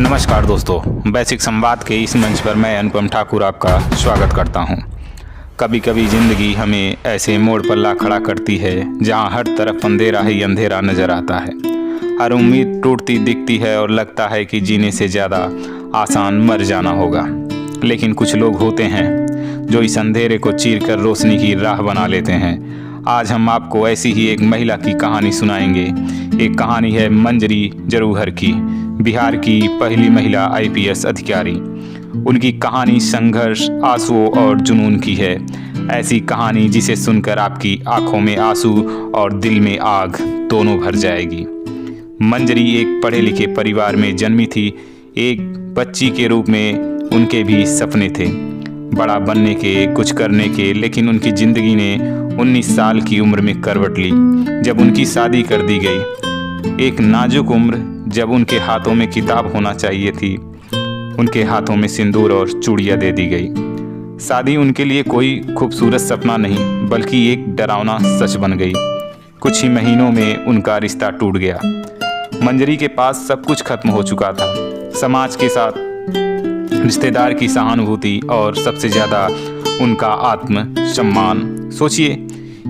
नमस्कार दोस्तों, बेसिक संवाद के इस मंच पर मैं अनुपम ठाकुर आपका स्वागत करता हूं। कभी कभी ज़िंदगी हमें ऐसे मोड़ पर ला खड़ा करती है जहां हर तरफ अंधेरा ही अंधेरा नज़र आता है। हर उम्मीद टूटती दिखती है और लगता है कि जीने से ज़्यादा आसान मर जाना होगा। लेकिन कुछ लोग होते हैं जो इस अंधेरे को चीर कर रोशनी की राह बना लेते हैं। आज हम आपको ऐसी ही एक महिला की कहानी सुनाएंगे। एक कहानी है मंजरी जरूहर की, बिहार की पहली महिला आईपीएस अधिकारी। उनकी कहानी संघर्ष, आंसुओं और जुनून की है। ऐसी कहानी जिसे सुनकर आपकी आंखों में आंसू और दिल में आग दोनों भर जाएगी। मंजरी एक पढ़े लिखे परिवार में जन्मी थी। एक बच्ची के रूप में उनके भी सपने थे, बड़ा बनने के, कुछ करने के। लेकिन उनकी ज़िंदगी ने 19 साल की उम्र में करवट ली जब उनकी शादी कर दी गई। एक नाजुक उम्र जब उनके हाथों में किताब होना चाहिए थी, उनके हाथों में सिंदूर और चूड़ियाँ दे दी गई। शादी उनके लिए कोई खूबसूरत सपना नहीं बल्कि एक डरावना सच बन गई। कुछ ही महीनों में उनका रिश्ता टूट गया। मंजरी के पास सब कुछ खत्म हो चुका था, समाज के साथ रिश्तेदार की सहानुभूति और सबसे ज़्यादा उनका आत्मसम्मान। सोचिए,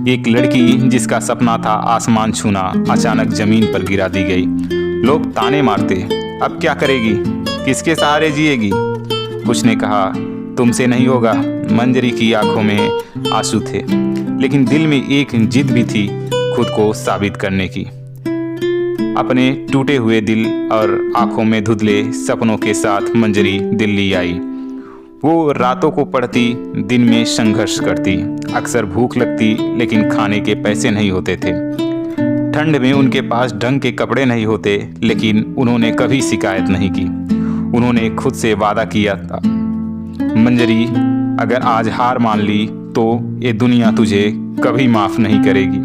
एक लड़की जिसका सपना था आसमान छूना, अचानक ज़मीन पर गिरा दी गई। लोग ताने मारते, अब क्या करेगी, किसके सहारे जिएगी। कुछ ने कहा, तुमसे नहीं होगा। मंजरी की आंखों में आंसू थे, लेकिन दिल में एक जिद भी थी, खुद को साबित करने की। अपने टूटे हुए दिल और आंखों में धुंधले सपनों के साथ मंजरी दिल्ली आई। वो रातों को पढ़ती, दिन में संघर्ष करती। अक्सर भूख लगती, लेकिन खाने के पैसे नहीं होते थे। ठंड में उनके पास ढंग के कपड़े नहीं होते, लेकिन उन्होंने कभी शिकायत नहीं की। उन्होंने खुद से वादा किया था, मंजरी अगर आज हार मान ली तो ये दुनिया तुझे कभी माफ़ नहीं करेगी।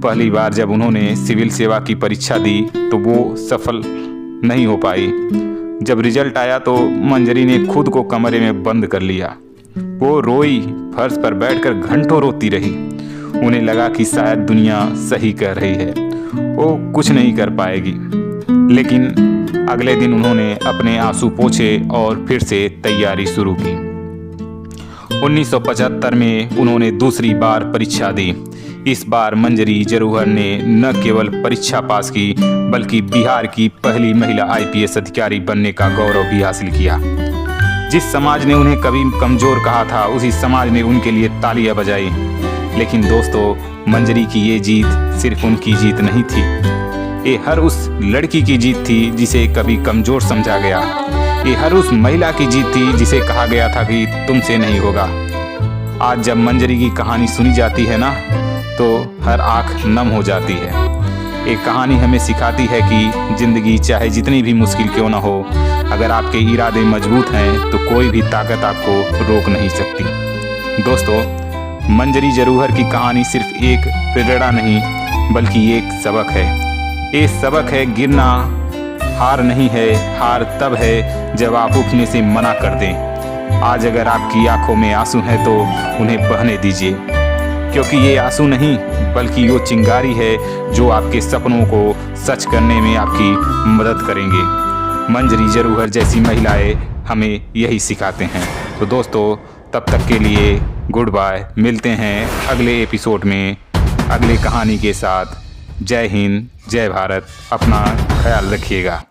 पहली बार जब उन्होंने सिविल सेवा की परीक्षा दी तो वो सफल नहीं हो पाई। जब रिजल्ट आया तो मंजरी ने खुद को कमरे में बंद कर लिया। वो रोई, फर्श पर बैठकर घंटों रोती रही। उन्हें लगा कि शायद दुनिया सही कह रही है, वो कुछ नहीं कर पाएगी। लेकिन अगले दिन उन्होंने अपने आंसू पोंछे और फिर से तैयारी शुरू की। 1975 में उन्होंने दूसरी बार परीक्षा दी। इस बार मंजरी जरूहर ने न केवल परीक्षा पास की बल्कि बिहार की पहली महिला आईपीएस अधिकारी बनने का गौरव भी हासिल किया। जिस समाज ने उन्हें कभी कमज़ोर कहा था, उसी समाज ने उनके लिए तालियां बजाई। लेकिन दोस्तों, मंजरी की ये जीत सिर्फ उनकी जीत नहीं थी, ये हर उस लड़की की जीत थी जिसे कभी कमज़ोर समझा गया। ये हर उस महिला की जीत थी जिसे कहा गया था कि तुमसे नहीं होगा। आज जब मंजरी की कहानी सुनी जाती है ना, तो हर आँख नम हो जाती है। एक कहानी हमें सिखाती है कि ज़िंदगी चाहे जितनी भी मुश्किल क्यों ना हो, अगर आपके इरादे मजबूत हैं तो कोई भी ताकत आपको रोक नहीं सकती। दोस्तों, मंजरी जरूहर की कहानी सिर्फ एक प्रेरणा नहीं बल्कि एक सबक है। ये सबक है, गिरना हार नहीं है, हार तब है जब आप उठने से मना कर दें। आज अगर आपकी आंखों में आंसू हैं तो उन्हें बहने दीजिए, क्योंकि ये आंसू नहीं बल्कि वो चिंगारी है जो आपके सपनों को सच करने में आपकी मदद करेंगे। मंजरी जरूहर जैसी महिलाएं हमें यही सिखाते हैं। तो दोस्तों, तब तक के लिए गुड बाय। मिलते हैं अगले एपिसोड में अगले कहानी के साथ। जय हिंद, जय भारत। अपना ख्याल रखिएगा।